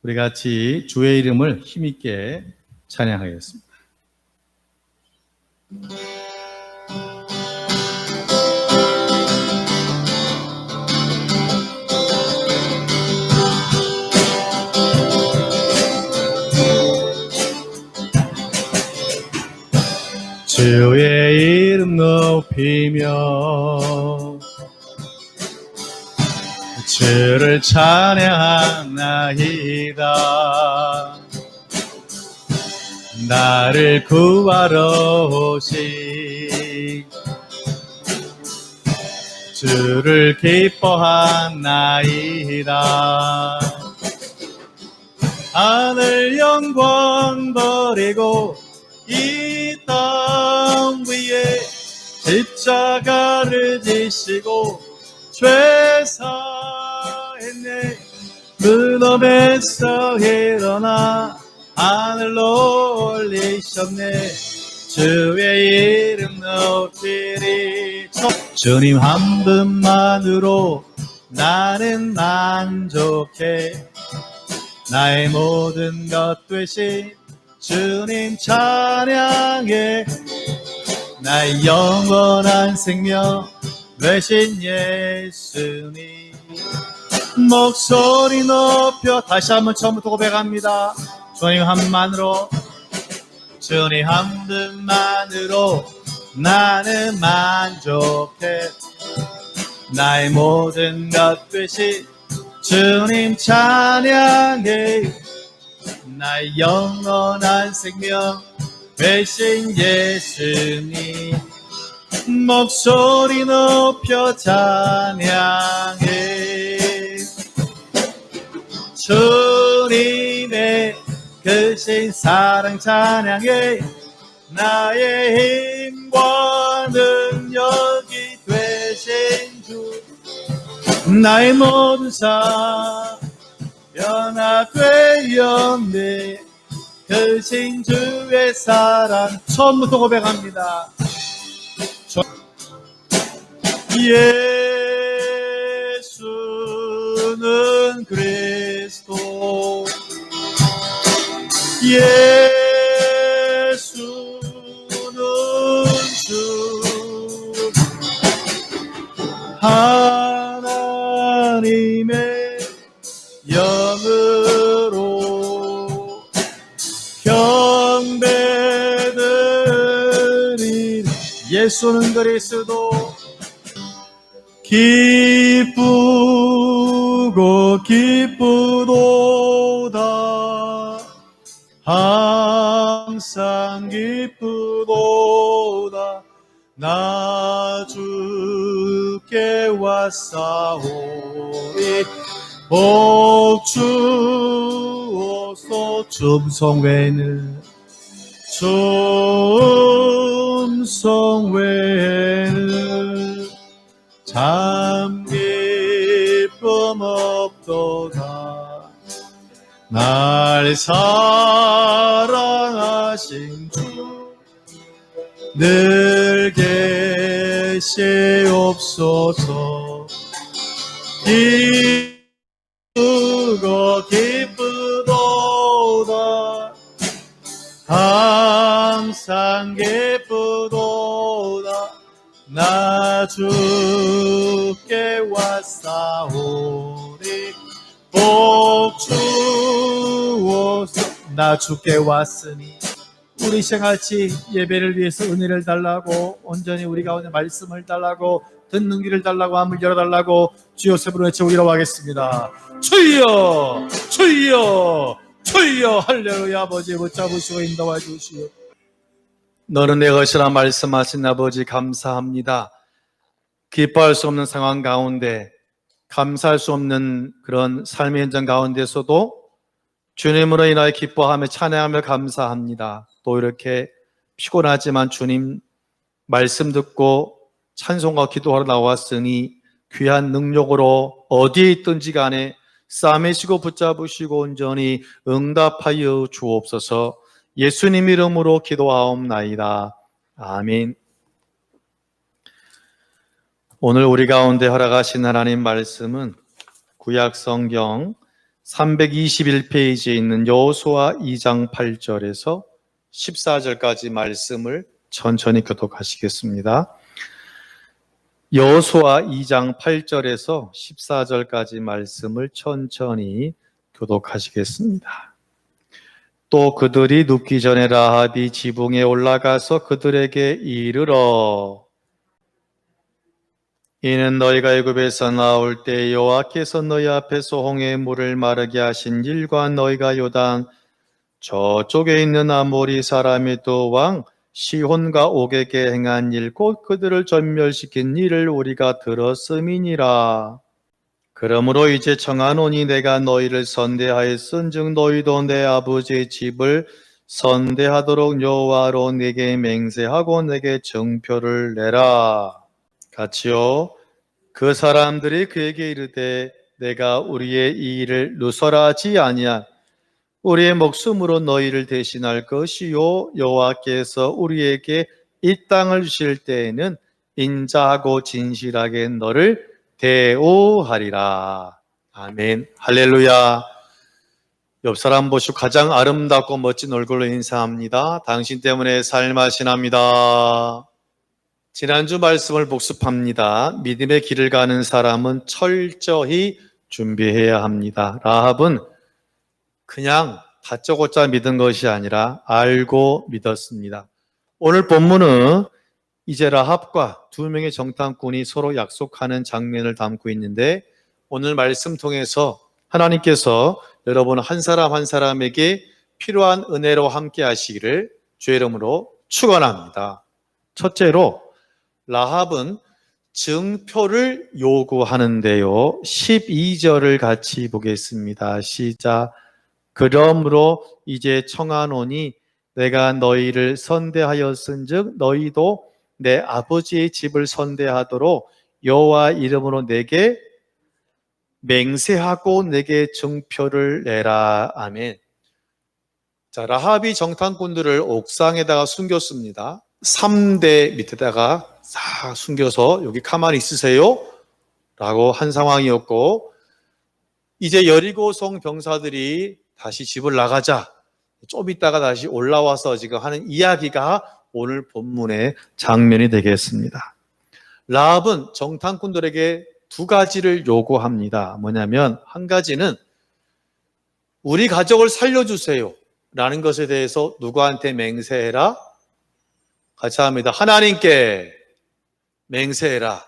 우리 같이 주의 이름을 힘있게 찬양하겠습니다. 주의 이름 높이며 주를 찬양하나이다. 나를 구하러 오신 주를 기뻐하나이다. 하늘 영광 버리고 이 땅 위에 십자가를 지시고 죄사했네. 무덤에서 일어나 하늘로 올리셨네. 주의 이름 높이리. 주님 한 분만으로 나는 만족해. 나의 모든 것 되신 주님 찬양해. 나의 영원한 생명 되신 예수님. 목소리 높여 다시 한번 처음부터 고백합니다. 주님 한 분만으로, 주님 한 분만으로 나는 만족해. 나의 모든 것 되신 주님 찬양해. 나의 영원한 생명 되신 예수님. 목소리 높여 찬양해. 주님의 크신 사랑 찬양해. 나의 힘과 능력이 되신 주. 나의 모든 삶 변화되었네. 크신 주의 사랑. 처음부터 고백합니다. 예수는 그리스도. 예수는 주. 하나님의 영으로 경배드린 예수는 그리스도. 기쁘고 기쁘도다. 항상 기쁘도다. 나 주께 왔사오니 복 주옵소서. 춤성 외에는 참 기쁨 없도다. 날 사랑하신 주 늘 계시옵소서. 기쁘고 기쁘도다. 항상 기쁘도다. 나 주께 왔사오니 복 주옵소서. 나 주께 왔으니 우리 생활치 예배를 위해서 은혜를 달라고, 온전히 우리 가운데 말씀을 달라고, 듣는 길을 달라고, 마음을 열어달라고 주여 세 분을 외쳐 기도하겠습니다. 주여 주여 주여. 할렐루야. 아버지 붙잡으시고 인도해 주시오. 너는 내 것이라 말씀하신 아버지 감사합니다. 기뻐할 수 없는 상황 가운데, 감사할 수 없는 그런 삶의 현장 가운데서도 주님으로 인하여 기뻐하며 찬양하며 감사합니다. 또 이렇게 피곤하지만 주님 말씀 듣고 찬송과 기도하러 나왔으니 귀한 능력으로 어디에 있든지 간에 싸매시고 붙잡으시고 온전히 응답하여 주옵소서. 예수님 이름으로 기도하옵나이다. 아멘. 오늘 우리 가운데 허락하신 하나님 말씀은 구약 성경 321페이지에 있는 여호수아 2장 8절에서 14절까지 말씀을 천천히 교독하시겠습니다. 여호수아 2장 8절에서 14절까지 말씀을 천천히 교독하시겠습니다. 또 그들이 눕기 전에 라합이 지붕에 올라가서 그들에게 이르러 이는 너희가 애굽에서 나올 때 여호와께서 너희 앞에서 홍해의 물을 마르게 하신 일과 너희가 요단 저쪽에 있는 아모리 사람이 또 왕 시혼과 옥에게 행한 일 곧 그들을 전멸시킨 일을 우리가 들었음이니라. 그러므로 이제 청하노니 내가 너희를 선대하였은즉 너희도 내 아버지의 집을 선대하도록 여호와로 내게 맹세하고 내게 증표를 내라. 같이요. 그 사람들이 그에게 이르되 내가 우리의 이 일을 누설하지 아니한 우리의 목숨으로 너희를 대신할 것이요 여호와께서 우리에게 이 땅을 주실 때에는 인자하고 진실하게 너를 대우하리라. 아멘. 할렐루야. 옆 사람 보시고 가장 아름답고 멋진 얼굴로 인사합니다. 당신 때문에 살맛이 납니다. 지난주 말씀을 복습합니다. 믿음의 길을 가는 사람은 철저히 준비해야 합니다. 라합은 그냥 다짜고짜 믿은 것이 아니라 알고 믿었습니다. 오늘 본문은 이제 라합과 두 명의 정탐꾼이 서로 약속하는 장면을 담고 있는데 오늘 말씀 통해서 하나님께서 여러분 한 사람 한 사람에게 필요한 은혜로 함께 하시기를 주의 이름으로 축원합니다. 첫째로 라합은 증표를 요구하는데요. 12절을 같이 보겠습니다. 시작. 그러므로 이제 청하노니 내가 너희를 선대하였은즉 너희도 내 아버지의 집을 선대하도록 여호와 이름으로 내게 맹세하고 내게 증표를 내라. 아멘. 자, 라합이 정탐꾼들을 옥상에다가 숨겼습니다. 3대 밑에다가 싹 숨겨서 여기 가만히 있으세요 라고 한 상황이었고, 이제 여리고성 병사들이 다시 집을 나가자 좀 있다가 다시 올라와서 지금 하는 이야기가 오늘 본문의 장면이 되겠습니다. 라합은 정탐꾼들에게 두 가지를 요구합니다. 뭐냐면 한 가지는 우리 가족을 살려주세요 라는 것에 대해서 누구한테 맹세해라? 같이 합니다. 하나님께 맹세해라.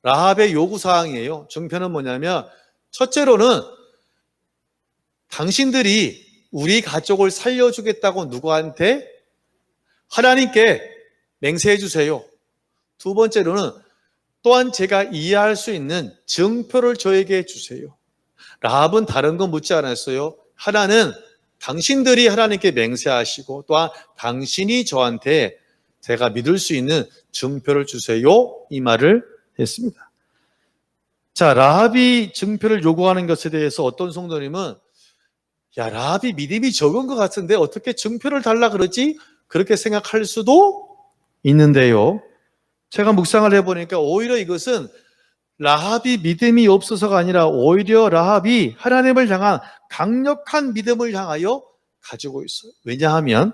라합의 요구사항이에요. 증표는 뭐냐면 첫째로는 당신들이 우리 가족을 살려주겠다고 누구한테? 하나님께 맹세해 주세요. 두 번째로는 또한 제가 이해할 수 있는 증표를 저에게 주세요. 라합은 다른 거 묻지 않았어요. 하나는 당신들이 하나님께 맹세하시고 또한 당신이 저한테 제가 믿을 수 있는 증표를 주세요. 이 말을 했습니다. 자, 라합이 증표를 요구하는 것에 대해서 어떤 성도님은 야, 라합이 믿음이 적은 것 같은데 어떻게 증표를 달라 그러지? 그렇게 생각할 수도 있는데요. 제가 묵상을 해보니까 오히려 이것은 라합이 믿음이 없어서가 아니라 오히려 라합이 하나님을 향한 강력한 믿음을 향하여 가지고 있어요. 왜냐하면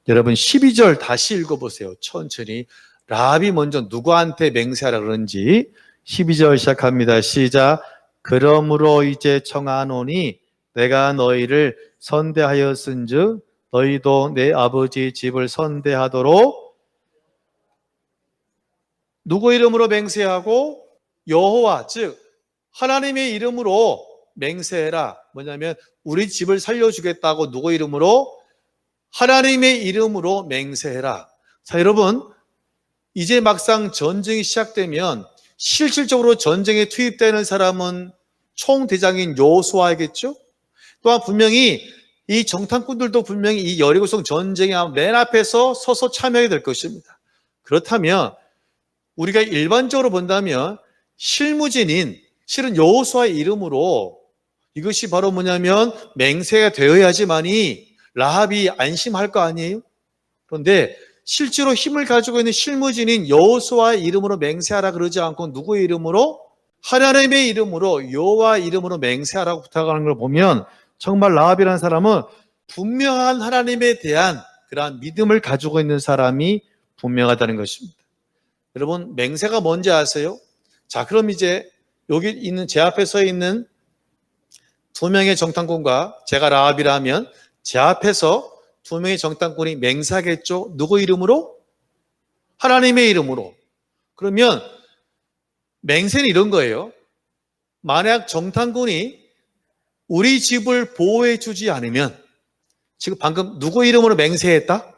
여러분 12절 다시 읽어보세요. 천천히. 라합이 먼저 누구한테 맹세하라 그런지 12절 시작합니다. 시작. 그러므로 이제 청하노니 내가 너희를 선대하였은즉 너희도 내 아버지 집을 선대하도록 누구 이름으로 맹세하고? 여호와 즉 하나님의 이름으로 맹세해라. 뭐냐면 우리 집을 살려주겠다고 누구 이름으로? 하나님의 이름으로 맹세해라. 자, 여러분 이제 막상 전쟁이 시작되면 실질적으로 전쟁에 투입되는 사람은 총대장인 여호수아이겠죠? 또한 분명히 이 정탐꾼들도 분명히 이 여리고성 전쟁의 맨 앞에서 서서 참여하게 될 것입니다. 그렇다면 우리가 일반적으로 본다면 실무진인 실은 여호수아의 이름으로 이것이 바로 뭐냐면 맹세가 되어야지만이 라합이 안심할 거 아니에요? 그런데 실제로 힘을 가지고 있는 실무진인 여호수아의 이름으로 맹세하라 그러지 않고 누구의 이름으로? 하나님의 이름으로, 여호와 이름으로 맹세하라고 부탁하는 걸 보면 정말 라합이라는 사람은 분명한 하나님에 대한 그러한 믿음을 가지고 있는 사람이 분명하다는 것입니다. 여러분, 맹세가 뭔지 아세요? 자, 그럼 이제 여기 있는 제 앞에 서 있는 두 명의 정탐꾼과 제가 라합이라면 제 앞에서 두 명의 정탐꾼이 맹세하겠죠? 누구 이름으로? 하나님의 이름으로. 그러면 맹세는 이런 거예요. 만약 정탐꾼이 우리 집을 보호해 주지 않으면, 지금 방금 누구 이름으로 맹세했다?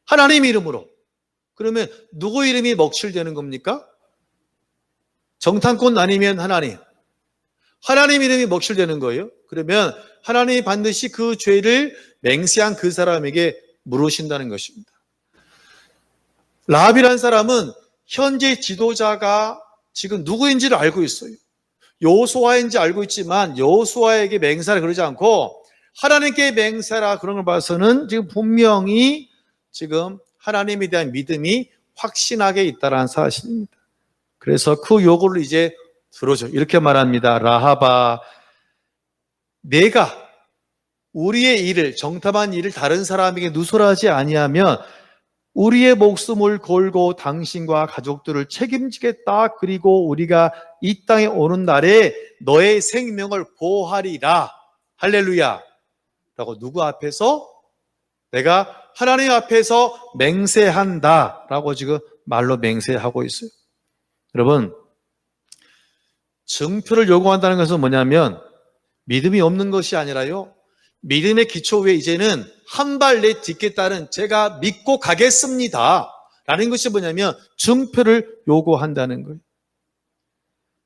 하나님 이름으로. 그러면 누구 이름이 먹칠되는 겁니까? 정탐꾼 아니면 하나님. 하나님 이름이 먹칠되는 거예요. 그러면 하나님이 반드시 그 죄를 맹세한 그 사람에게 물으신다는 것입니다. 라합이라는 사람은 현재 지도자가 지금 누구인지를 알고 있어요. 여호수아인지 알고 있지만 여호수아에게 맹세를 그러지 않고 하나님께 맹세라 그런 걸 봐서는 지금 분명히 지금 하나님에 대한 믿음이 확신하게 있다는 사실입니다. 그래서 그 요구를 이제 들어줘. 이렇게 말합니다. 라합아, 내가 우리의 일을, 정탐한 일을 다른 사람에게 누설하지 아니하면 우리의 목숨을 걸고 당신과 가족들을 책임지겠다. 그리고 우리가 이 땅에 오는 날에 너의 생명을 보호하리라. 할렐루야. 라고 누구 앞에서? 내가 하나님 앞에서 맹세한다. 라고 지금 말로 맹세하고 있어요. 여러분, 증표를 요구한다는 것은 뭐냐면 믿음이 없는 것이 아니라요, 믿음의 기초 위에 이제는 한 발 내딛겠다는, 제가 믿고 가겠습니다 라는 것이 뭐냐면 증표를 요구한다는 거예요.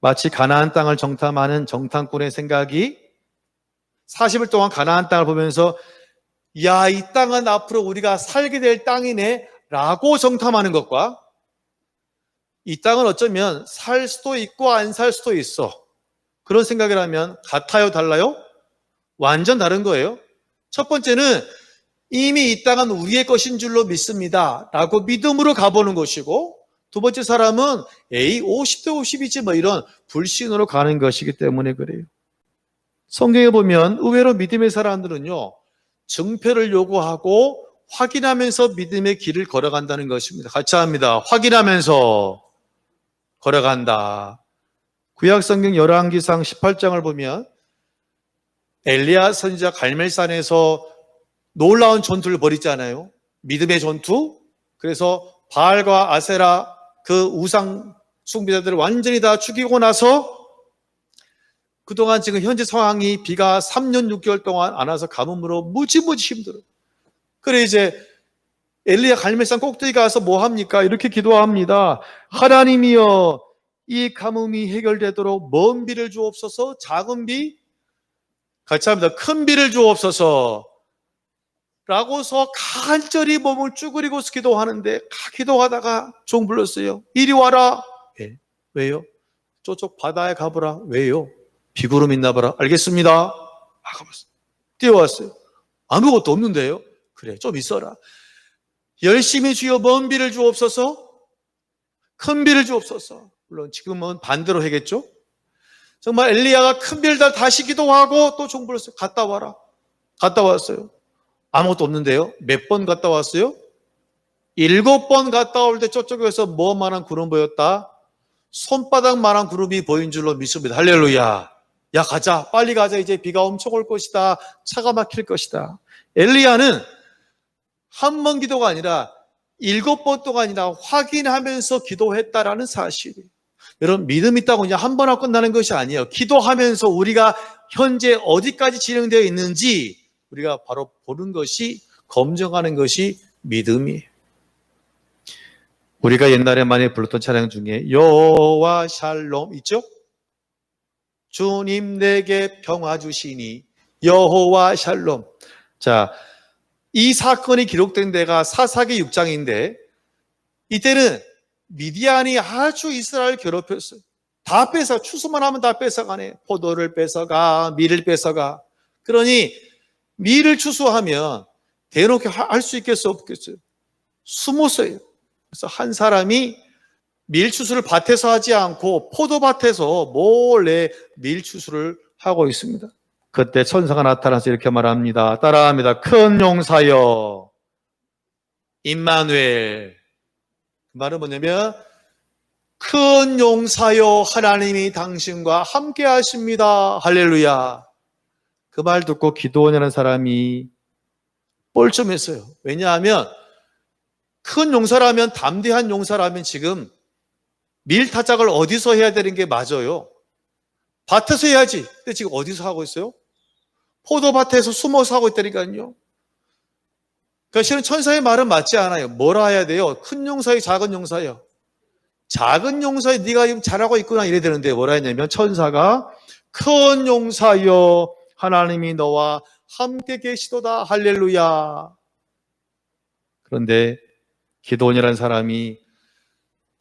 마치 가나안 땅을 정탐하는 정탐꾼의 생각이 40일 동안 가나안 땅을 보면서 야, 이 땅은 앞으로 우리가 살게 될 땅이네 라고 정탐하는 것과 이 땅은 어쩌면 살 수도 있고 안 살 수도 있어, 그런 생각을 하면 같아요, 달라요? 완전 다른 거예요. 첫 번째는 이미 이 땅은 우리의 것인 줄로 믿습니다 라고 믿음으로 가보는 것이고, 두 번째 사람은 에이 50대 50이지 뭐 이런 불신으로 가는 것이기 때문에 그래요. 성경에 보면 의외로 믿음의 사람들은요, 증표를 요구하고 확인하면서 믿음의 길을 걸어간다는 것입니다. 같이 합니다. 확인하면서 걸어간다. 구약성경 열왕기상 18장을 보면 엘리야 선지자 갈멜산에서 놀라운 전투를 벌이잖아요. 믿음의 전투. 그래서 바알과 아세라 그 우상 숭배자들을 완전히 다 죽이고 나서 그동안 지금 현재 상황이 비가 3년 6개월 동안 안 와서 가뭄으로 무지무지 힘들어요. 그래 이제 엘리야 갈멜산 꼭대기 가서 뭐 합니까? 이렇게 기도합니다. 하나님이여, 이 가뭄이 해결되도록 먼 비를 주옵소서. 작은 비, 같이 합니다. 큰 비를 주옵소서 라고서 간절히 몸을 쭈그리고서 기도하는데, 기도하다가 종 불렀어요. 이리 와라. 네. 왜요? 저쪽 바다에 가보라. 왜요? 비구름 있나 봐라. 알겠습니다. 가봤어요. 뛰어왔어요. 아무것도 없는데요. 그래, 좀 있어라. 열심히 주여 먼 비를 주옵소서, 큰 비를 주옵소서. 물론 지금은 반대로 하겠죠. 정말 엘리야가 큰 비를 달 다시 기도하고 또 종 불렀어요. 갔다 와라. 갔다 왔어요. 아무것도 없는데요. 몇 번 갔다 왔어요? 7번 갔다 올 때 저쪽에서 뭐만한 구름 보였다? 손바닥만한 구름이 보인 줄로 믿습니다. 할렐루야. 야, 가자. 빨리 가자. 이제 비가 엄청 올 것이다. 차가 막힐 것이다. 엘리야는 한 번 기도가 아니라 7번 동안이나 확인하면서 기도했다라는 사실이에요. 여러분, 믿음 있다고 그냥 한 번 하고 끝나는 것이 아니에요. 기도하면서 우리가 현재 어디까지 진행되어 있는지 우리가 바로 보는 것이, 검증하는 것이 믿음이에요. 우리가 옛날에 많이 불렀던 찬양 중에 여호와 샬롬 있죠? 주님 내게 평화 주시니 여호와 샬롬. 자, 이 사건이 기록된 데가 사사기 6장인데 이때는 미디안이 아주 이스라엘을 괴롭혔어요. 다 뺏어, 추수만 하면 다 뺏어가네. 포도를 뺏어가, 밀을 뺏어가. 그러니 밀을 추수하면 대놓고 할 수 있겠어, 없겠어요? 숨었어요. 그래서 한 사람이 밀추수를 밭에서 하지 않고 포도밭에서 몰래 밀추수를 하고 있습니다. 그때 천사가 나타나서 이렇게 말합니다. 따라합니다. 큰 용사여 임마누엘. 그 말은 뭐냐면 큰 용사여 하나님이 당신과 함께 하십니다. 할렐루야. 그 말 듣고 기드온이라는 사람이 뻘쭘했어요. 왜냐하면 큰 용사라면, 담대한 용사라면 지금 밀타작을 어디서 해야 되는 게 맞아요? 밭에서 해야지. 근데 지금 어디서 하고 있어요? 포도밭에서 숨어서 하고 있다니까요. 그러니까 실은 천사의 말은 맞지 않아요. 뭐라 해야 돼요? 큰 용사요, 작은 용사요? 작은 용사에 네가 지금 잘하고 있구나 이래 되는데 뭐라 했냐면 천사가 큰 용사여 하나님이 너와 함께 계시도다. 할렐루야. 그런데 기드온이라는 사람이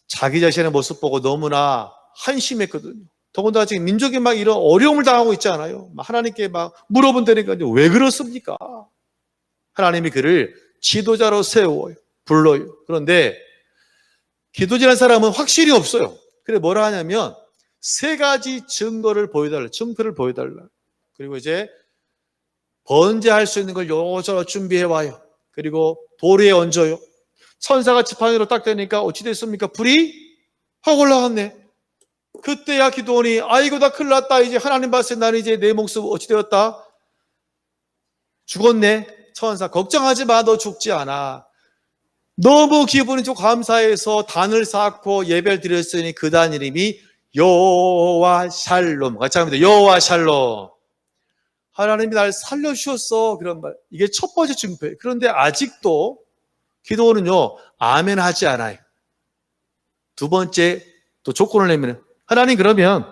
자기 자신의 모습 보고 너무나 한심했거든요. 더군다나 지금 민족이 막 이런 어려움을 당하고 있잖아요. 하나님께 막 물어본다니까요. 왜 그렇습니까? 하나님이 그를 지도자로 세워요. 불러요. 그런데 기드온이라는 사람은 확실히 없어요. 그래 뭐라 하냐면 세 가지 증거를 보여달라. 증표를 보여달라. 그리고 이제 번제할 수 있는 걸 요저로 준비해와요. 그리고 돌에 얹어요. 천사가 지팡이로 딱 대니까 어찌 됐습니까? 불이 확 올라갔네. 그때야 기드온이 아이고 나 큰일 났다. 이제 하나님 봤을 때 나는 이제 내 목숨 어찌 되었다? 죽었네. 천사 걱정하지 마. 너 죽지 않아. 너무 기분이 좀 감사해서 단을 쌓고 예배를 드렸으니 그 단 이름이 여호와 샬롬. 같이 합니다. 여호와 샬롬. 하나님이 날 살려주셨어. 그런 말. 이게 첫 번째 증표예요. 그런데 아직도 기도는요, 아멘 하지 않아요. 두 번째, 또 조건을 내면, 하나님 그러면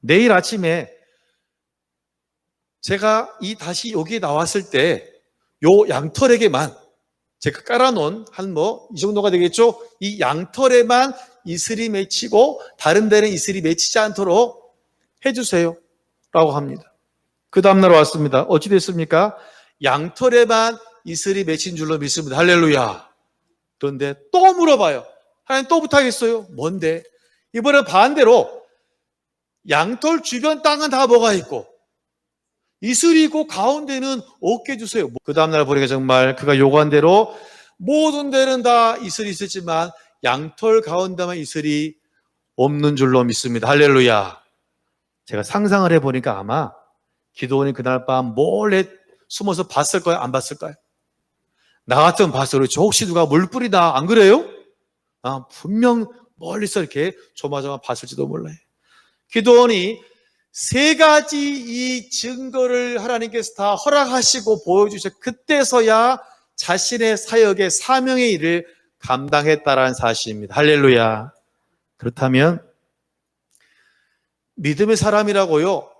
내일 아침에 제가 다시 여기에 나왔을 때 요 양털에게만 제가 깔아놓은 이 정도가 되겠죠? 이 양털에만 이슬이 맺히고 다른 데는 이슬이 맺히지 않도록 해주세요. 라고 합니다. 그 다음날 왔습니다. 어찌 됐습니까? 양털에만 이슬이 맺힌 줄로 믿습니다. 할렐루야. 그런데 또 물어봐요. 하나님 또 부탁했어요. 뭔데? 이번엔 반대로 양털 주변 땅은 다 뭐가 있고 이슬이 있고 가운데는 없게 해주세요. 그 다음날 보니까 정말 그가 요구한 대로 모든 데는 다 이슬이 있었지만 양털 가운데만 이슬이 없는 줄로 믿습니다. 할렐루야. 제가 상상을 해보니까 아마 기드온이 그날 밤 몰래 숨어서 봤을 거예요? 안 봤을까요? 나 같으면 봤어요. 그렇죠? 혹시 누가 물 뿌리나? 안 그래요? 분명 멀리서 이렇게 조마조마 봤을지도 몰라요. 기드온이 세 가지 이 증거를 하나님께서 다 허락하시고 보여주셔서 그때서야 자신의 사역의 사명의 일을 감당했다라는 사실입니다. 할렐루야. 그렇다면 믿음의 사람이라고요,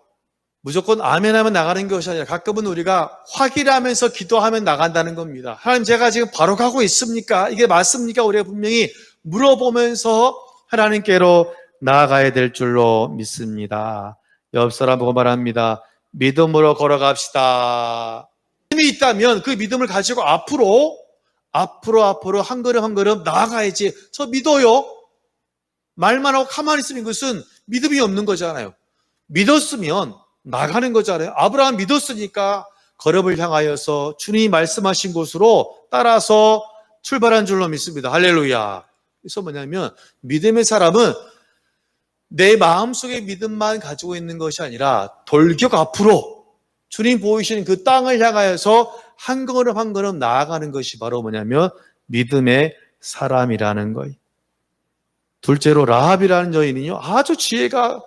무조건 아멘하면 나가는 것이 아니라 가끔은 우리가 확인하면서 기도하면 나간다는 겁니다. 하나님 제가 지금 바로 가고 있습니까? 이게 맞습니까? 우리가 분명히 물어보면서 하나님께로 나아가야 될 줄로 믿습니다. 옆 사람 보고 말합니다. 믿음으로 걸어갑시다. 믿음이 있다면 그 믿음을 가지고 앞으로 한 걸음 한 걸음 나아가야지. 저 믿어요. 말만 하고 가만히 있으면 이것은 믿음이 없는 거잖아요. 믿었으면 나가는 거잖아요. 아브라함 믿었으니까 거듭을 향하여서 주님이 말씀하신 곳으로 따라서 출발한 줄로 믿습니다. 할렐루야. 그래서 뭐냐면 믿음의 사람은 내 마음속에 믿음만 가지고 있는 것이 아니라 돌격 앞으로 주님 보이시는 그 땅을 향하여서 한 걸음 한 걸음 나아가는 것이 바로 뭐냐면 믿음의 사람이라는 거예요. 둘째로 라합이라는 여인은요, 아주 지혜가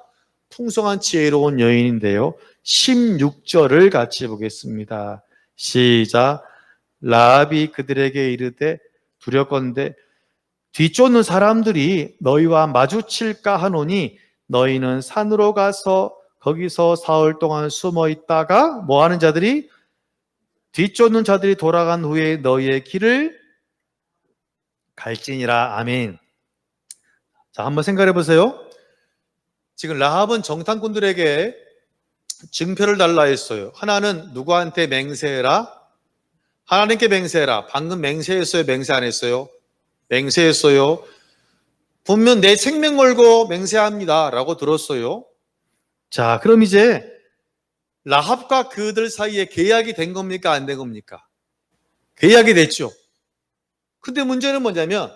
풍성한 지혜로운 여인인데요. 16절을 같이 보겠습니다. 시작. 라합이 그들에게 이르되 두렵건대 뒤쫓는 사람들이 너희와 마주칠까 하노니 너희는 산으로 가서 거기서 사흘 동안 숨어 있다가 뭐 하는 자들이? 뒤쫓는 자들이 돌아간 후에 너희의 길을 갈지니라. 아멘. 자, 한번 생각해 보세요. 지금 라합은 정탐꾼들에게 증표를 달라 했어요. 하나는 누구한테 맹세해라? 하나님께 맹세해라. 방금 맹세했어요? 맹세 안 했어요? 맹세했어요. 분명 내 생명 걸고 맹세합니다 라고 들었어요. 자, 그럼 이제 라합과 그들 사이에 계약이 된 겁니까? 안 된 겁니까? 계약이 됐죠. 근데 문제는 뭐냐면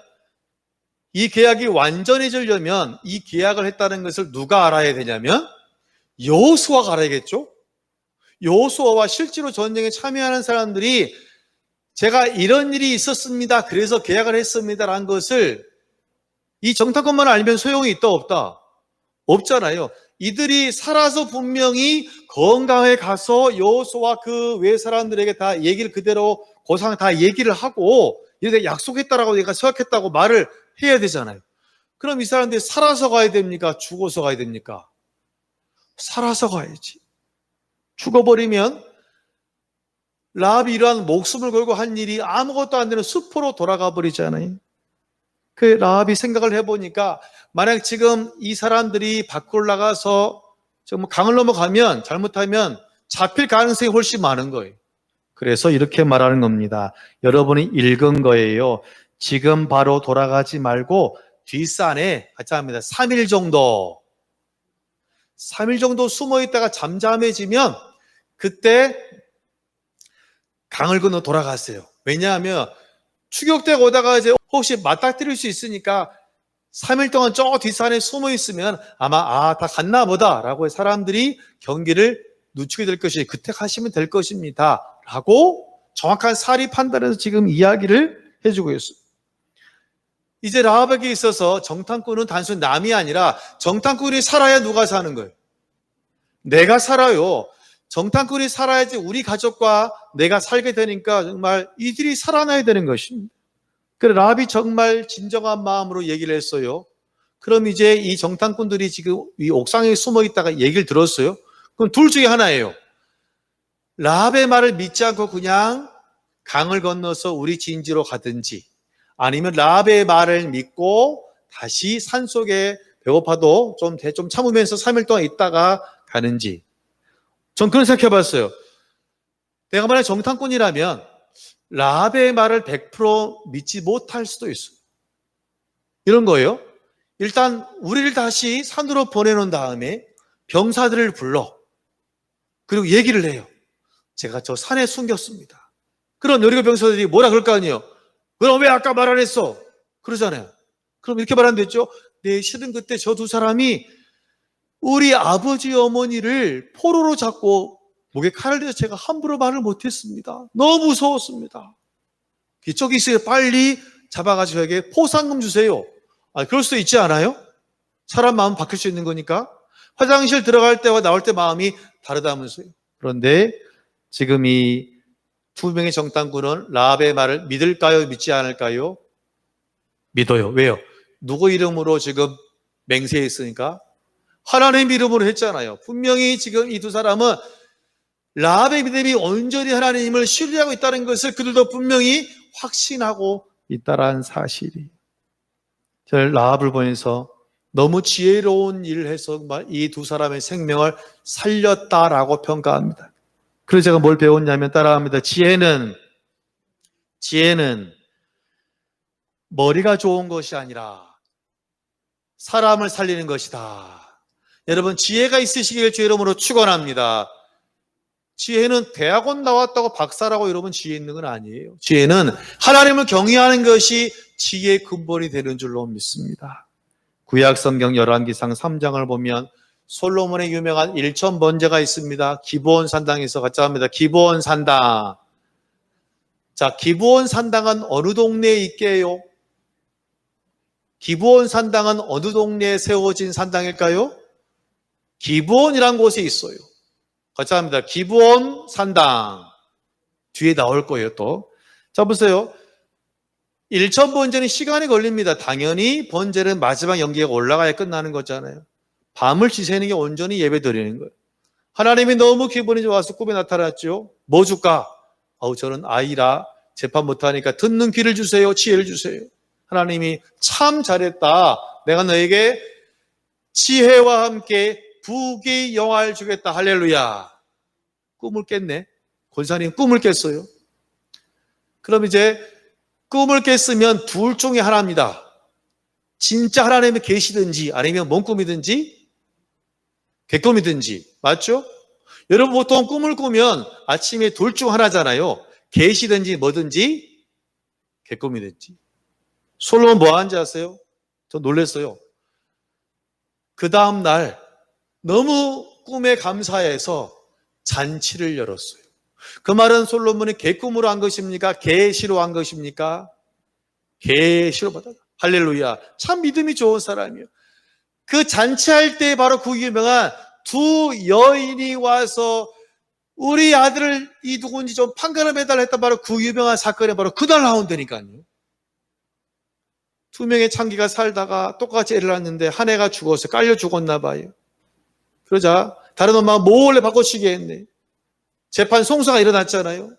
이 계약이 완전해지려면 이 계약을 했다는 것을 누가 알아야 되냐면 여호수아가 알아야겠죠. 여호수아와 실제로 전쟁에 참여하는 사람들이 제가 이런 일이 있었습니다, 그래서 계약을 했습니다라는 것을 이 정탐꾼만 알면 소용이 있다 없다? 없잖아요. 이들이 살아서 분명히 건강에 가서 여호수아와 그 외 사람들에게 다 얘기를 그대로 고상 다 얘기를 하고 이렇게 약속했다라고 내가 생각했다고 말을 해야 되잖아요. 그럼 이 사람들이 살아서 가야 됩니까? 죽어서 가야 됩니까? 살아서 가야지. 죽어버리면 라합이 이러한 목숨을 걸고 한 일이 아무것도 안 되는 숲으로 돌아가 버리잖아요. 그 라합이 생각을 해보니까 만약 지금 이 사람들이 밖으로 나가서 정말 강을 넘어가면 잘못하면 잡힐 가능성이 훨씬 많은 거예요. 그래서 이렇게 말하는 겁니다. 여러분이 읽은 거예요. 지금 바로 돌아가지 말고 뒷산에 같이 합니다. 3일 정도 숨어 있다가 잠잠해지면 그때 강을 건너 돌아갔어요. 왜냐하면 추격대가 오다가 이제 혹시 맞닥뜨릴 수 있으니까 3일 동안 저 뒷산에 숨어 있으면 아마 다 갔나 보다라고 사람들이 경기를 늦추게 될 것이 그때 가시면 될 것입니다 라고 정확한 사리 판단에서 지금 이야기를 해주고 있어요. 이제 라합에게 있어서 정탐꾼은 단순 남이 아니라 정탐꾼이 살아야 누가 사는 거예요? 내가 살아요. 정탐꾼이 살아야지 우리 가족과 내가 살게 되니까 정말 이들이 살아나야 되는 것입니다. 그래 라합이 정말 진정한 마음으로 얘기를 했어요. 그럼 이제 이 정탐꾼들이 지금 이 옥상에 숨어 있다가 얘기를 들었어요. 그럼 둘 중에 하나예요. 라합의 말을 믿지 않고 그냥 강을 건너서 우리 진지로 가든지 아니면 라합의 말을 믿고 다시 산속에 배고파도 좀 참으면서 3일 동안 있다가 가는지. 전 그런 생각해 봤어요. 내가 만약 정탐꾼이라면 라합의 말을 100% 믿지 못할 수도 있어요. 이런 거예요. 일단 우리를 다시 산으로 보내놓은 다음에 병사들을 불러 그리고 얘기를 해요. 제가 저 산에 숨겼습니다. 그럼 여리고 병사들이 뭐라 그럴 거 아니에요. 그럼 왜 아까 말 안 했어? 그러잖아요. 그럼 이렇게 말하면 됐죠. 네, 실은 그때 저 두 사람이 우리 아버지 어머니를 포로로 잡고 목에 칼을 대서 제가 함부로 말을 못했습니다. 너무 무서웠습니다. 저기 있어요. 빨리 잡아가지고 저에게 포상금 주세요. 그럴 수도 있지 않아요? 사람 마음 바뀔 수 있는 거니까. 화장실 들어갈 때와 나올 때 마음이 다르다면서요. 그런데 지금 이 두 명의 정탐꾼은 라합의 말을 믿을까요? 믿지 않을까요? 믿어요. 왜요? 누구 이름으로 지금 맹세했으니까? 하나님 이름으로 했잖아요. 분명히 지금 이 두 사람은 라합의 믿음이 온전히 하나님을 신뢰하고 있다는 것을 그들도 분명히 확신하고 있다는 사실이. 저는 라합을 보면서 너무 지혜로운 일을 해서 이 두 사람의 생명을 살렸다라고 평가합니다. 그래서 제가 뭘 배웠냐면 따라합니다. 지혜는 머리가 좋은 것이 아니라 사람을 살리는 것이다. 여러분 지혜가 있으시길 주의 이름으로 축원합니다. 지혜는 대학원 나왔다고 박사라고 여러분 지혜 있는 건 아니에요. 지혜는 하나님을 경외하는 것이 지혜의 근본이 되는 줄로 믿습니다. 구약성경 열왕기상 3장을 보면 솔로몬의 유명한 1000번제가 있습니다. 기브온 산당에서 같이 합니다. 기브온 산당. 자, 기브온 산당은 어느 동네에 있게요? 기브온 산당은 어느 동네에 세워진 산당일까요? 기브온이라는 곳에 있어요. 같이 합니다. 기브온 산당. 뒤에 나올 거예요, 또. 자, 보세요. 1000번제는 시간이 걸립니다. 당연히 번제는 마지막 연기가 올라가야 끝나는 거잖아요. 밤을 지새는 게 온전히 예배 드리는 거예요. 하나님이 너무 기분이 좋아서 꿈에 나타났죠. 뭐 줄까? 저는 아이라 재판 못하니까 듣는 귀를 주세요. 지혜를 주세요. 하나님이 참 잘했다. 내가 너에게 지혜와 함께 부귀 영화를 주겠다. 할렐루야. 꿈을 깼네. 권사님 꿈을 깼어요. 그럼 이제 꿈을 깼으면 둘 중에 하나입니다. 진짜 하나님의 계시든지 아니면 뭔 꿈이든지 개꿈이든지, 맞죠? 여러분 보통 꿈을 꾸면 아침에 둘 중 하나잖아요. 계시든지 뭐든지 개꿈이든지. 솔로몬 뭐 하는지 아세요? 저 놀랐어요. 그 다음 날 너무 꿈에 감사해서 잔치를 열었어요. 그 말은 솔로몬이 개꿈으로 한 것입니까? 계시로 한 것입니까? 계시로 받아. 할렐루야. 참 믿음이 좋은 사람이에요. 그 잔치할 때 바로 그 유명한 두 여인이 와서 우리 아들을 이 누군지 좀 판가름해달라 했던 바로 그 유명한 사건이 바로 그날 나온다니까요. 두 명의 창기가 살다가 똑같이 애를 낳았는데 한 애가 죽어서 깔려 죽었나 봐요. 그러자 다른 엄마가 몰래 바꿔치기 했네. 재판 송사가 일어났잖아요.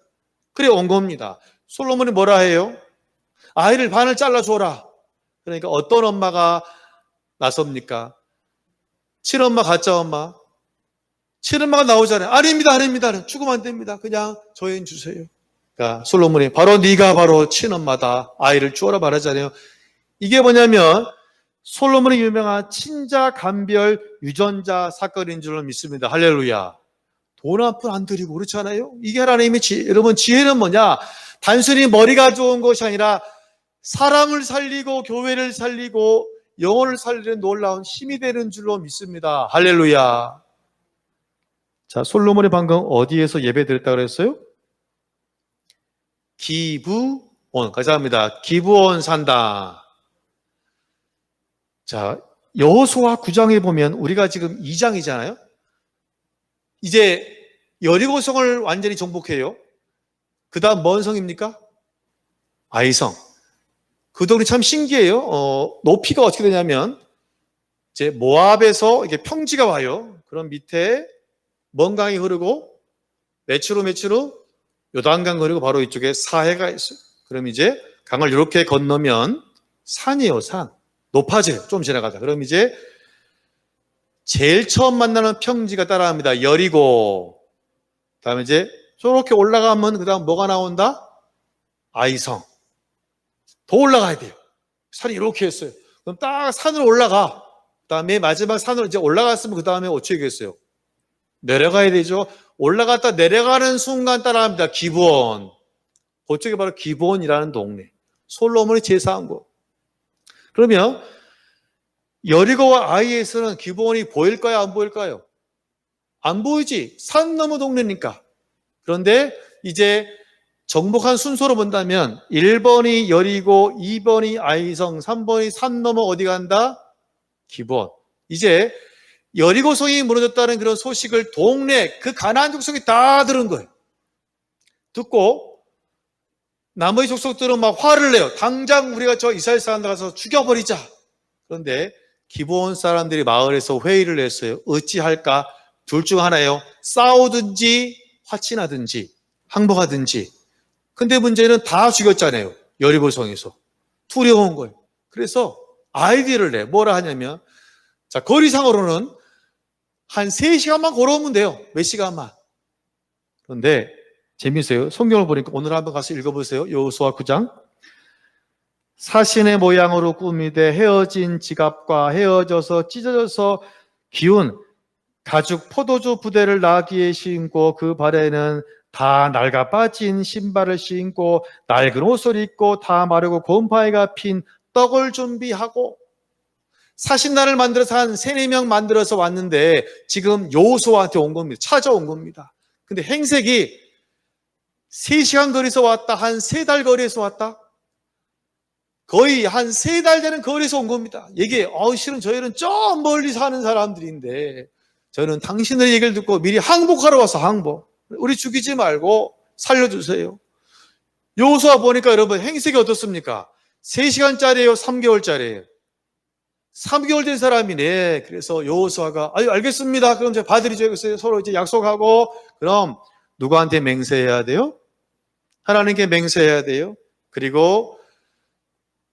그래 온 겁니다. 솔로몬이 뭐라 해요? 아이를 반을 잘라줘라. 그러니까 어떤 엄마가 나섭니까? 친엄마, 가짜 엄마. 친엄마가 나오잖아요. 아닙니다. 죽으면 안 됩니다. 그냥 저희는 주세요. 그러니까 솔로몬이 바로 네가 바로 친엄마다. 아이를 주어라 말하잖아요. 이게 뭐냐면 솔로몬의 유명한 친자 간별 유전자 사건인 줄로 믿습니다. 할렐루야. 돈 한 푼 안 들이고 그렇잖아요. 이게 하나님의 지혜. 여러분 지혜는 뭐냐? 단순히 머리가 좋은 것이 아니라 사람을 살리고 교회를 살리고 영혼을 살리는 놀라운 힘이 되는 줄로 믿습니다. 할렐루야. 자, 솔로몬이 방금 어디에서 예배 드렸다고 그랬어요? 기브온. 감사합니다. 기브온 산당. 자, 여호수아 9장에 보면 우리가 지금 2장이잖아요. 이제 여리고성을 완전히 정복해요. 그 다음 뭔 성입니까? 아이성. 그 동네 참 신기해요. 높이가 어떻게 되냐면 이제 모압에서 이게 평지가 와요. 그럼 밑에 먼 강이 흐르고 메추루 요단강 흐르고 바로 이쪽에 사해가 있어요. 그럼 이제 강을 이렇게 건너면 산이에요, 산. 높아져요. 좀 지나가다. 그럼 이제 제일 처음 만나는 평지가 따라합니다. 여리고. 그다음에 이제 저렇게 올라가면 그다음 뭐가 나온다? 아이성. 더 올라가야 돼요. 산이 이렇게 했어요. 그럼 딱 산으로 올라가. 그다음에 마지막 산으로 이제 올라갔으면 그다음에 어떻게 하겠어요? 내려가야 되죠. 올라갔다 내려가는 순간 따라합니다. 기브온. 그쪽이 바로 기브온이라는 동네. 솔로몬이 제사한 거. 그러면 여리고와 아이에서는 기브온이 보일까요? 안 보일까요? 안 보이지. 산 너머 동네니까. 그런데 이제 정복한 순서로 본다면 1번이 여리고, 2번이 아이성, 3번이 산 넘어 어디 간다? 기브온. 이제 여리고성이 무너졌다는 그런 소식을 동네 그 가나안 족속이 다 들은 거예요. 듣고 나머지 족속들은 막 화를 내요. 당장 우리가 저 이스라엘 사람들 가서 죽여버리자. 그런데 기브온 사람들이 마을에서 회의를 했어요. 어찌할까? 둘 중 하나예요. 싸우든지 화친하든지 항복하든지. 근데 문제는 다 죽였잖아요. 여리고성에서. 두려운 거예요. 그래서 아이디어를 내. 뭐라 하냐면 자, 거리상으로는 한 3시간만 걸어오면 돼요. 몇 시간만. 그런데 재미있어요. 성경을 보니까 오늘 한번 가서 읽어보세요. 여호수아 9장. 사신의 모양으로 꾸미되 헤어진 지갑과 헤어져서 찢어져서 기운 가죽 포도주 부대를 나귀에 신고 그 발에는 다 낡아 빠진 신발을 신고 낡은 옷을 입고 다 마르고 곰팡이가 핀 떡을 준비하고 사신단을 만들어서 한 3-4명 만들어서 왔는데 지금 여호수아한테 온 겁니다. 찾아온 겁니다. 근데 행색이 3시간 거리에서 왔다, 한 3달 거리에서 왔다, 거의 한 3달 되는 거리에서 온 겁니다. 이게 실은 저희는 저 멀리 사는 사람들인데 저는 당신의 얘기를 듣고 미리 항복하러 와서 항복. 우리 죽이지 말고 살려주세요. 여호수아 보니까 여러분 행색이 어떻습니까? 3시간짜리예요? 3개월짜리예요? 3개월 된 사람이네. 그래서 여호수아가 알겠습니다. 그럼 제가 봐드리죠. 서로 이제 약속하고 그럼 누구한테 맹세해야 돼요? 하나님께 맹세해야 돼요. 그리고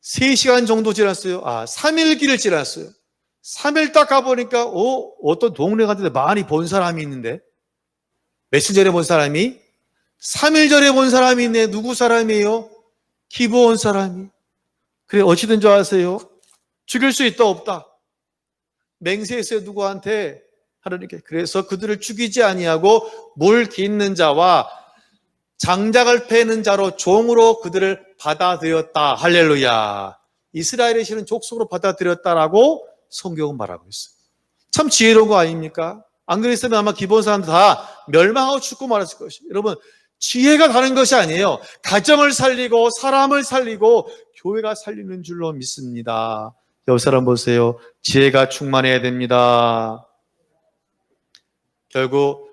3시간 정도 지났어요. 3일기를 지났어요. 3일 딱 가보니까 어떤 동네 같은데 많이 본 사람이 있는데 며칠 전에 본 사람이 3일 전에 본 사람이 있네. 누구 사람이에요? 기브온 사람이. 그래 어찌된 줄 아세요? 죽일 수 있다 없다? 맹세했어요. 누구한테? 하나님께. 그래서 그들을 죽이지 아니하고 물 깃는 자와 장작을 패는 자로 종으로 그들을 받아들였다. 할렐루야. 이스라엘의 신은 족속으로 받아들였다라고 성경은 말하고 있어요. 참 지혜로운 거 아닙니까? 안 그랬으면 아마 기본 사람들 다 멸망하고 죽고 말았을 것이에요. 여러분, 지혜가 다른 것이 아니에요. 가정을 살리고 사람을 살리고 교회가 살리는 줄로 믿습니다. 옆 사람 보세요. 지혜가 충만해야 됩니다. 결국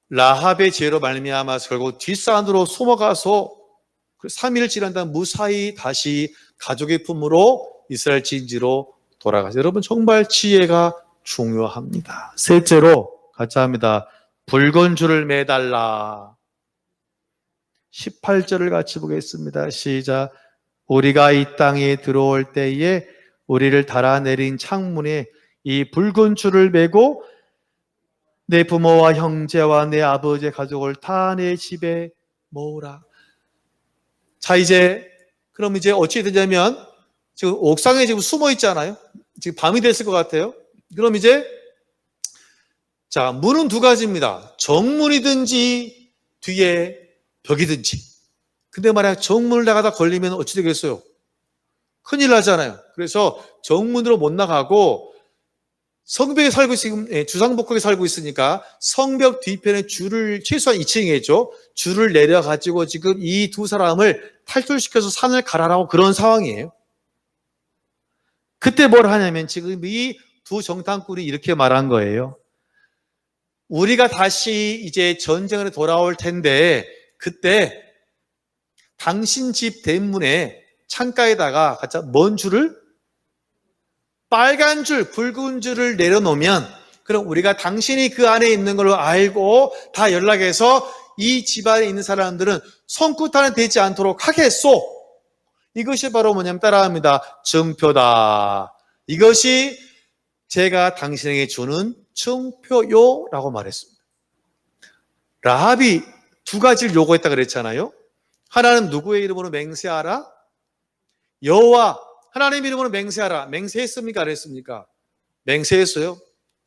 라합의 지혜로 말미암아서 결국 뒷산으로 숨어가서 3일 지난 다음 무사히 다시 가족의 품으로 이스라엘 진지로 돌아가서 여러분 정말 지혜가 중요합니다. 셋째로 같이 합니다. 붉은 줄을 매달라. 18절을 같이 보겠습니다. 시작. 우리가 이 땅에 들어올 때에 우리를 달아내린 창문에 이 붉은 줄을 매고 내 부모와 형제와 내 아버지의 가족을 다 내 집에 모으라. 자, 그럼 이제 어찌 되냐면 지금 옥상에 지금 숨어 있잖아요. 지금 밤이 됐을 것 같아요. 그럼 이제 자, 문은 두 가지입니다. 정문이든지 뒤에 벽이든지. 근데 만약 정문을 나가다 걸리면 어찌 되겠어요? 큰일 나잖아요. 그래서 정문으로 못 나가고 성벽에 살고 있으니까, 주상복합에 살고 있으니까 성벽 뒤편에 줄을 최소한 2층에 있죠. 줄을 내려가지고 지금 이 두 사람을 탈출시켜서 산을 가라라고 그런 상황이에요. 그때 뭘 하냐면 지금 이 두 정탐꾼이 이렇게 말한 거예요. 우리가 다시 이제 전쟁으로 돌아올 텐데 그때 당신 집 대문에 창가에다가 각자 먼 줄을 빨간 줄, 붉은 줄을 내려놓으면 그럼 우리가 당신이 그 안에 있는 걸로 알고 다 연락해서 이 집안에 있는 사람들은 손끝 하나 대지 않도록 하겠소. 이것이 바로 뭐냐면 따라합니다. 증표다. 이것이 제가 당신에게 주는 증표요라고 말했습니다. 라합이 두 가지를 요구했다 그랬잖아요. 하나는 누구의 이름으로 맹세하라? 여호와 하나님 이름으로 맹세하라. 맹세했습니까? 안 했습니까? 맹세했어요. 그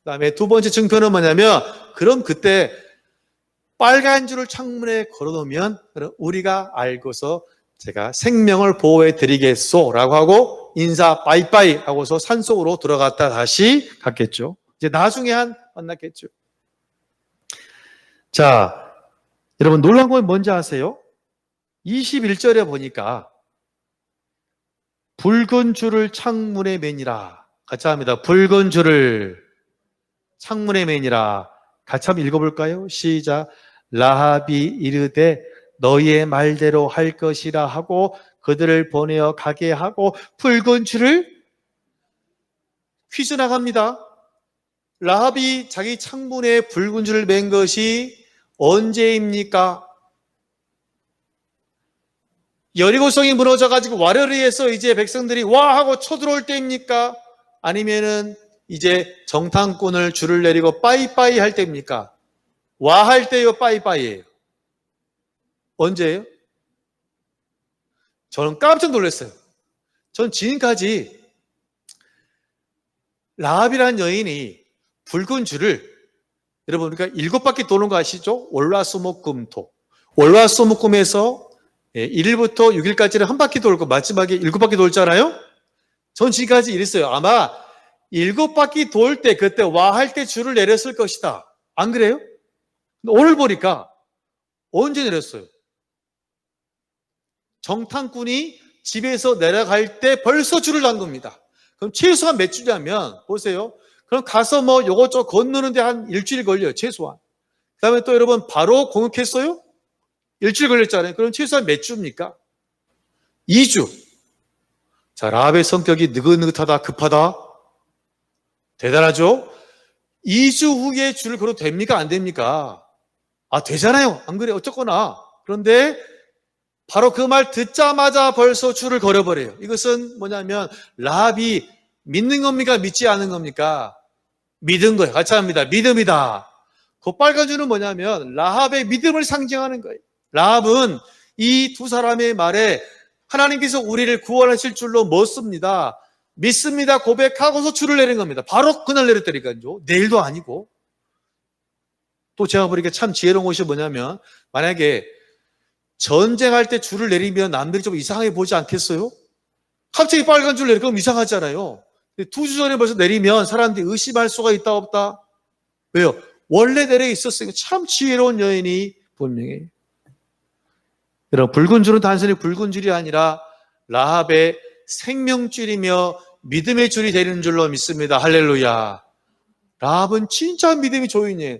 다음에 두 번째 증표는 뭐냐면 그럼 그때 빨간 줄을 창문에 걸어놓으면 우리가 알고서 제가 생명을 보호해 드리겠소 라고 하고 인사 빠이빠이 하고서 산속으로 들어갔다 다시 갔겠죠. 이제 나중에 만났겠죠. 자, 여러분 놀라운 건 뭔지 아세요? 21절에 보니까 붉은 줄을 창문에 매니라. 같이 합니다. 붉은 줄을 창문에 매니라. 같이 한번 읽어볼까요? 시작. 라합이 이르되 너희의 말대로 할 것이라 하고 그들을 보내어 가게 하고 붉은 줄을 퀴즈 나갑니다. 라합이 자기 창문에 붉은 줄을 맨 것이 언제입니까? 여리고성이 무너져가지고 와르르에서 이제 백성들이 와 하고 쳐들어올 때입니까? 아니면은 이제 정탐꾼을 줄을 내리고 빠이빠이 할 때입니까? 와 할 때요, 빠이빠이예요? 언제예요? 저는 깜짝 놀랐어요. 전 지금까지 라합이라는 여인이 붉은 줄을 여러분 우리가 7바퀴 도는 거 아시죠? 월화수목금토. 월화수목금에서 1일부터 6일까지는 한 바퀴 돌고 마지막에 7바퀴 돌잖아요? 전 지금까지 이랬어요. 아마 7바퀴 돌 때 그때 와 할 때 줄을 내렸을 것이다. 안 그래요? 오늘 보니까 언제 내렸어요? 정탐꾼이 집에서 내려갈 때 벌써 줄을 난 겁니다. 그럼 최소한 몇 주냐면 보세요. 그럼 가서 뭐 요것저것 건너는데 한 일주일 걸려요. 최소한. 그 다음에 또 여러분 바로 공격했어요? 일주일 걸렸잖아요. 그럼 최소한 몇 주입니까? 2주. 자, 라합의 성격이 느긋느긋하다, 급하다. 대단하죠? 2주 후에 줄을 걸어도 됩니까? 안 됩니까? 아, 되잖아요. 안 그래? 어쨌거나. 그런데 바로 그 말 듣자마자 벌써 줄을 걸어버려요. 이것은 뭐냐면 라합이 믿는 겁니까? 믿지 않은 겁니까? 믿은 거예요. 같이 합니다. 믿음이다. 그 빨간 줄은 뭐냐면 라합의 믿음을 상징하는 거예요. 라합은 이 두 사람의 말에 하나님께서 우리를 구원하실 줄로 믿습니다. 믿습니다 고백하고서 줄을 내린 겁니다. 바로 그날 내렸다니까요. 내일도 아니고. 또 제가 보니까 참 지혜로운 것이 뭐냐면, 만약에 전쟁할 때 줄을 내리면 남들이 좀 이상하게 보지 않겠어요? 갑자기 빨간 줄 내리면 그럼 이상하잖아요. 2주 전에 벌써 내리면 사람들이 의심할 수가 있다 없다? 왜요? 원래 내려 있었으니까. 참 지혜로운 여인이 분명히. 여러분, 붉은 줄은 단순히 붉은 줄이 아니라 라합의 생명줄이며 믿음의 줄이 되는 줄로 믿습니다. 할렐루야. 라합은 진짜 믿음이 좋으니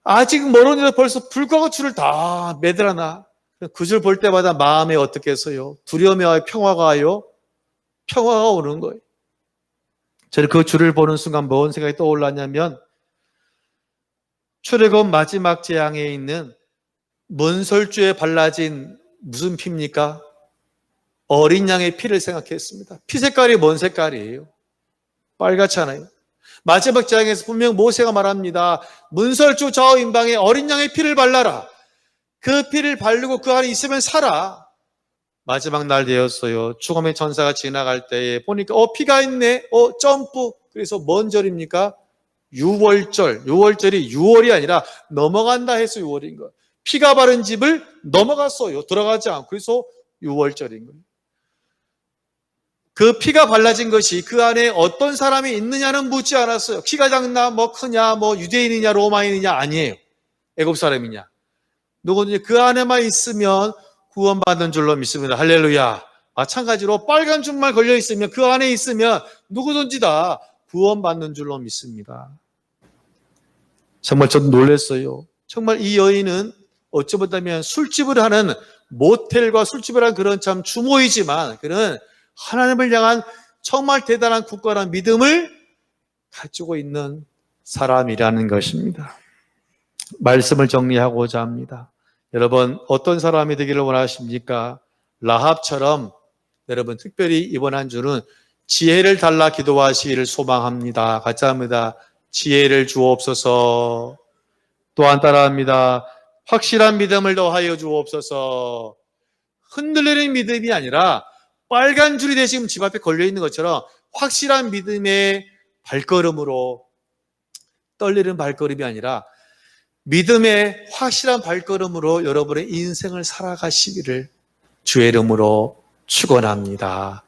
아직 멀었는데 벌써 불과 줄을 다 매달아놔. 그 줄 볼 때마다 마음에 어떻겠어요? 두려움이 와요? 평화가 와요? 평화가 오는 거예요. 저는 그 줄을 보는 순간 뭔 생각이 떠올랐냐면, 출애굽 마지막 재앙에 있는 문설주에 발라진 무슨 피입니까? 어린 양의 피를 생각했습니다. 피 색깔이 뭔 색깔이에요? 빨갛잖아요. 마지막 재앙에서 분명 모세가 말합니다. 문설주 저 임방에 어린 양의 피를 발라라. 그 피를 바르고 그 안에 있으면 살아. 마지막 날 되었어요. 죽음의 천사가 지나갈 때에 보니까 피가 있네. 점프. 그래서 뭔 절입니까? 유월절. 유월절이 6월이 아니라 넘어간다 해서 6월인 거예요. 피가 바른 집을 넘어갔어요. 들어가지 않고. 그래서 6월절인 거예요. 그 피가 발라진 것이 그 안에 어떤 사람이 있느냐는 묻지 않았어요. 키가 작나, 뭐 크냐, 뭐 유대인이냐, 로마인이냐 아니에요. 애굽 사람이냐. 누구든지 그 안에만 있으면 구원받는 줄로 믿습니다. 할렐루야. 마찬가지로 빨간 줄만 걸려 있으면, 그 안에 있으면 누구든지 다 구원받는 줄로 믿습니다. 정말 저도 놀랐어요. 정말 이 여인은 어찌 보자면 술집을 하는, 모텔과 술집을 하는 그런 참 주모이지만 그는 하나님을 향한 정말 대단한 굳건한 믿음을 가지고 있는 사람이라는 것입니다. 말씀을 정리하고자 합니다. 여러분, 어떤 사람이 되기를 원하십니까? 라합처럼 여러분 특별히 이번 한 주는 지혜를 달라 기도하시기를 소망합니다. 같이 합니다. 지혜를 주옵소서. 또한 따라합니다. 확실한 믿음을 더하여 주옵소서. 흔들리는 믿음이 아니라 빨간 줄이 지금 집 앞에 걸려 있는 것처럼 확실한 믿음의 발걸음으로, 떨리는 발걸음이 아니라 믿음의 확실한 발걸음으로 여러분의 인생을 살아가시기를 주의 이름으로 축원합니다.